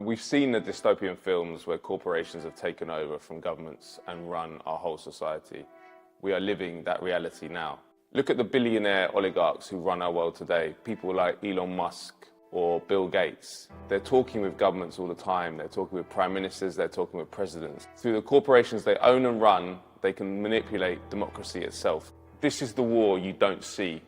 We've seen the dystopian films where corporations have taken over from governments and run our whole society. We are living that reality now. Look at the billionaire oligarchs who run our world today, people like Elon Musk or Bill Gates. They're talking with governments all the time, they're talking with prime ministers, they're talking with presidents. Through the corporations they own and run, they can manipulate democracy itself. This is the war you don't see,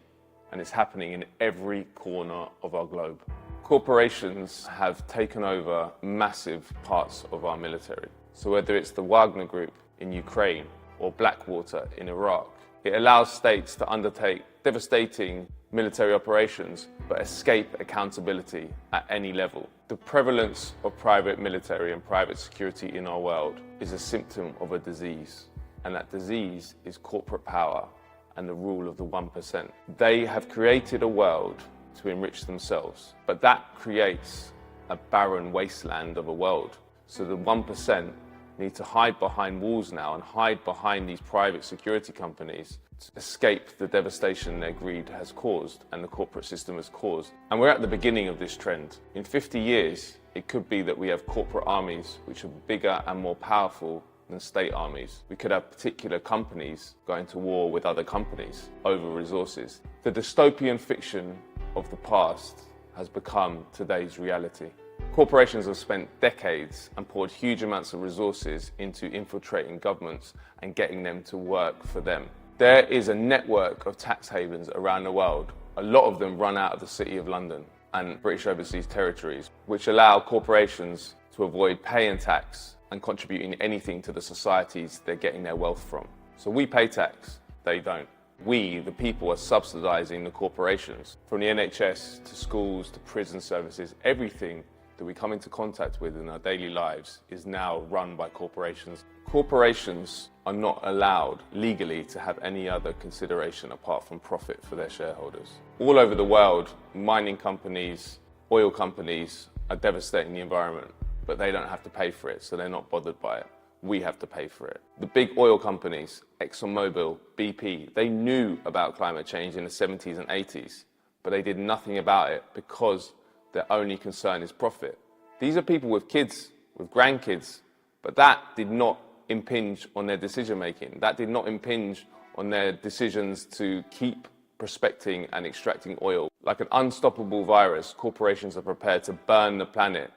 and it's happening in every corner of our globe. Corporations have taken over massive parts of our military. So whether it's the Wagner Group in Ukraine or Blackwater in Iraq, it allows states to undertake devastating military operations but escape accountability at any level. The prevalence of private military and private security in our world is a symptom of a disease, and that disease is corporate power and the rule of the 1%. They have created a world to enrich themselves, but that creates a barren wasteland of a world. So the 1% need to hide behind walls now and hide behind these private security companies to escape the devastation their greed has caused and the corporate system has caused. And we're at the beginning of this trend. In 50 years, it could be that we have corporate armies which are bigger and more powerful than state armies. We could have particular companies going to war with other companies over resources. The dystopian fiction of the past has become today's reality. Corporations have spent decades and poured huge amounts of resources into infiltrating governments and getting them to work for them. There is a network of tax havens around the world. A lot of them run out of the City of London and British Overseas Territories, which allow corporations to avoid paying tax and contributing anything to the societies they're getting their wealth from. So we pay tax, they don't. We, the people, are subsidising the corporations. From the NHS to schools to prison services, everything that we come into contact with in our daily lives is now run by corporations. Corporations are not allowed legally to have any other consideration apart from profit for their shareholders. All over the world, mining companies, oil companies are devastating the environment, but they don't have to pay for it, so they're not bothered by it. We have to pay for it. The big oil companies, ExxonMobil, BP, they knew about climate change in the 70s and 80s, but they did nothing about it because their only concern is profit. These are people with kids, with grandkids, but that did not impinge on their decision making. That did not impinge on their decisions to keep prospecting and extracting oil. Like an unstoppable virus, corporations are prepared to burn the planet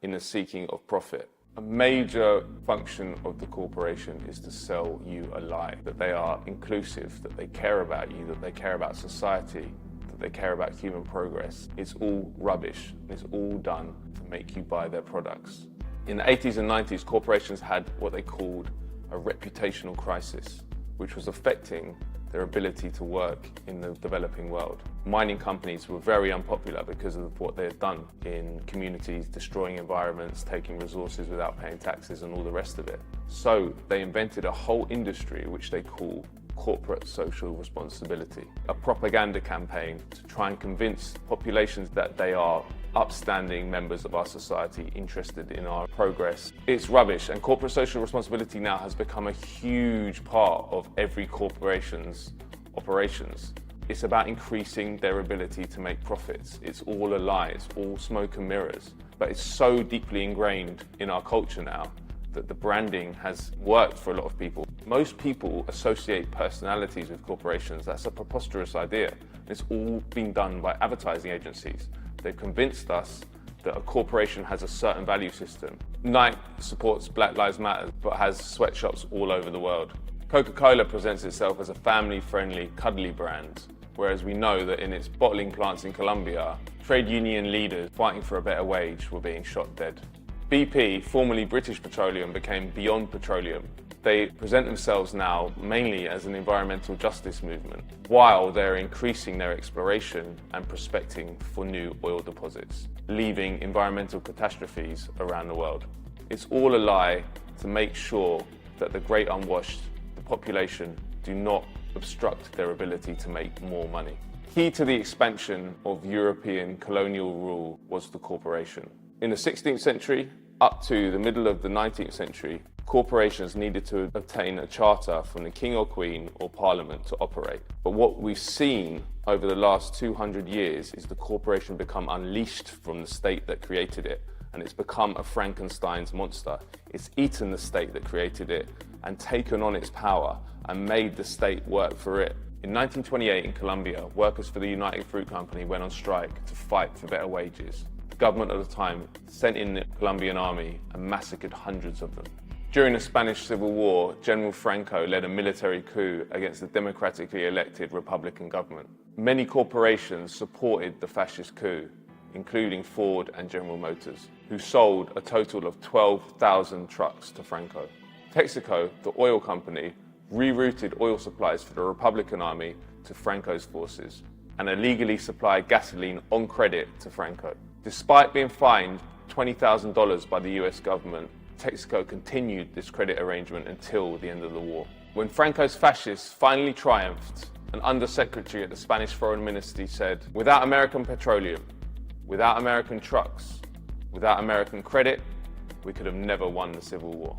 in the seeking of profit. A major function of the corporation is to sell you a lie, that they are inclusive, that they care about you, that they care about society, that they care about human progress. It's all rubbish. It's all done to make you buy their products. In the 80s and 90s, corporations had what they called a reputational crisis, which was affecting their ability to work in the developing world. Mining companies were very unpopular because of what they had done in communities, destroying environments, taking resources without paying taxes and all the rest of it. So they invented a whole industry which they call corporate social responsibility, a propaganda campaign to try and convince populations that they are upstanding members of our society interested in our progress. It's rubbish, and corporate social responsibility now has become a huge part of every corporation's operations. It's about increasing their ability to make profits. It's all a lie, it's all smoke and mirrors. But it's so deeply ingrained in our culture now that the branding has worked for a lot of people. Most people associate personalities with corporations. That's a preposterous idea. It's all been done by advertising agencies. They've convinced us that a corporation has a certain value system. Nike supports Black Lives Matter, but has sweatshops all over the world. Coca-Cola presents itself as a family-friendly, cuddly brand, whereas we know that in its bottling plants in Colombia, trade union leaders fighting for a better wage were being shot dead. BP, formerly British Petroleum, became Beyond Petroleum. They present themselves now mainly as an environmental justice movement, while they're increasing their exploration and prospecting for new oil deposits, leaving environmental catastrophes around the world. It's all a lie to make sure that the great unwashed, the population, do not obstruct their ability to make more money. Key to the expansion of European colonial rule was the corporation. In the 16th century, up to the middle of the 19th century, corporations needed to obtain a charter from the king or queen or parliament to operate. But what we've seen over the last 200 years is the corporation become unleashed from the state that created it and it's become a Frankenstein's monster. It's eaten the state that created it and taken on its power and made the state work for it. In 1928 in Colombia, workers for the United Fruit Company went on strike to fight for better wages. The government at the time sent in the Colombian army and massacred hundreds of them. During the Spanish Civil War, General Franco led a military coup against the democratically elected Republican government. Many corporations supported the fascist coup, including Ford and General Motors, who sold a total of 12,000 trucks to Franco. Texaco, the oil company, rerouted oil supplies for the Republican Army to Franco's forces and illegally supplied gasoline on credit to Franco. Despite being fined $20,000 by the US government, Texaco continued this credit arrangement until the end of the war. When Franco's fascists finally triumphed, an undersecretary at the Spanish Foreign Ministry said, "Without American petroleum, without American trucks, without American credit, we could have never won the Civil War."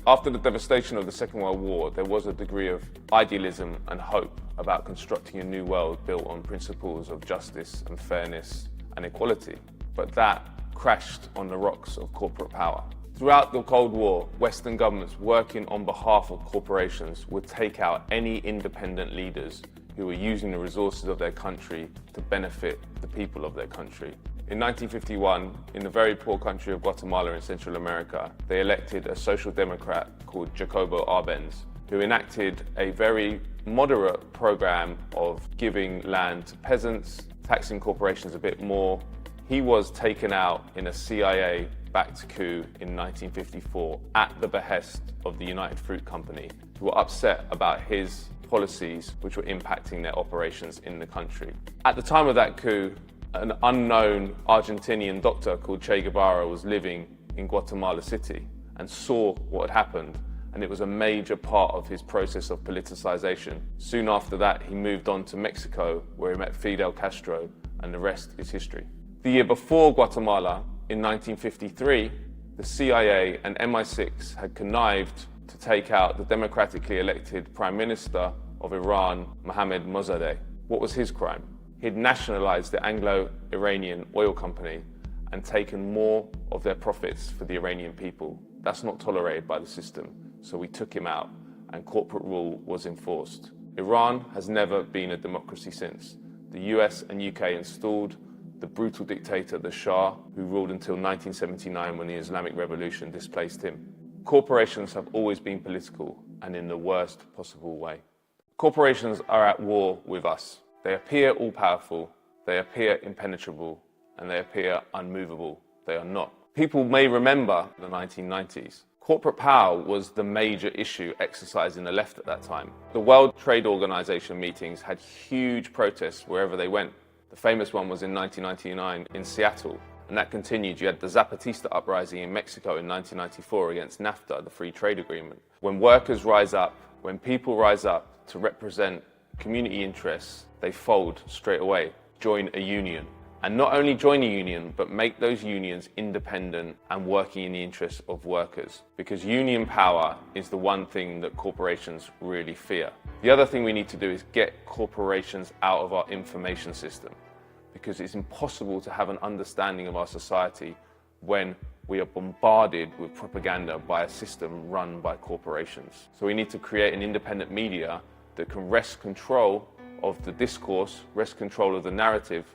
After the devastation of the Second World War, there was a degree of idealism and hope about constructing a new world built on principles of justice and fairness and equality. But that crashed on the rocks of corporate power. Throughout the Cold War, Western governments working on behalf of corporations would take out any independent leaders who were using the resources of their country to benefit the people of their country. In 1951, in the very poor country of Guatemala in Central America, they elected a social democrat called Jacobo Arbenz, who enacted a very moderate program of giving land to peasants, taxing corporations a bit more. He was taken out in a CIA-backed coup in 1954 at the behest of the United Fruit Company, who were upset about his policies which were impacting their operations in the country. At the time of that coup, an unknown Argentinian doctor called Che Guevara was living in Guatemala City and saw what had happened, and it was a major part of his process of politicization. Soon after that, he moved on to Mexico, where he met Fidel Castro, and the rest is history. The year before Guatemala, in 1953, the CIA and MI6 had connived to take out the democratically elected Prime Minister of Iran, Mohammad Mossadegh. What was his crime? He'd nationalized the Anglo-Iranian oil company and taken more of their profits for the Iranian people. That's not tolerated by the system, so we took him out and corporate rule was enforced. Iran has never been a democracy since. The US and UK installed the brutal dictator, the Shah, who ruled until 1979 when the Islamic Revolution displaced him. Corporations have always been political and in the worst possible way. Corporations are at war with us. They appear all-powerful, they appear impenetrable, and they appear unmovable. They are not. People may remember the 1990s. Corporate power was the major issue exercised in the left at that time. The World Trade Organization meetings had huge protests wherever they went. The famous one was in 1999 in Seattle, and that continued. You had the Zapatista uprising in Mexico in 1994 against NAFTA, the free trade agreement. When workers rise up, when people rise up to represent community interests, they fold straight away, join a union. And not only join a union, but make those unions independent and working in the interests of workers. Because union power is the one thing that corporations really fear. The other thing we need to do is get corporations out of our information system. Because it's impossible to have an understanding of our society when we are bombarded with propaganda by a system run by corporations. So we need to create an independent media that can wrest control of the discourse, wrest control of the narrative,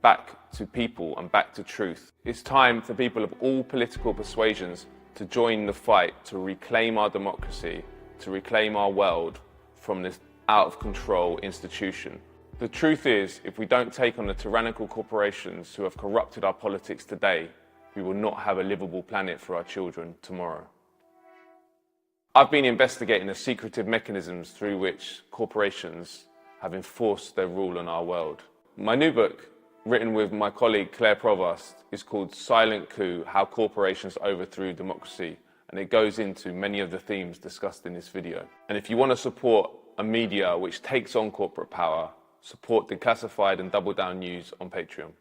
back to people and back to truth. It's time for people of all political persuasions to join the fight to reclaim our democracy, to reclaim our world from this out-of-control institution. The truth is, if we don't take on the tyrannical corporations who have corrupted our politics today, we will not have a livable planet for our children tomorrow. I've been investigating the secretive mechanisms through which corporations have enforced their rule on our world. My new book, written with my colleague Claire Provost, is called Silent Coup: How Corporations Overthrew Democracy, and it goes into many of the themes discussed in this video. And if you want to support a media which takes on corporate power, support Declassified and Double Down News on Patreon.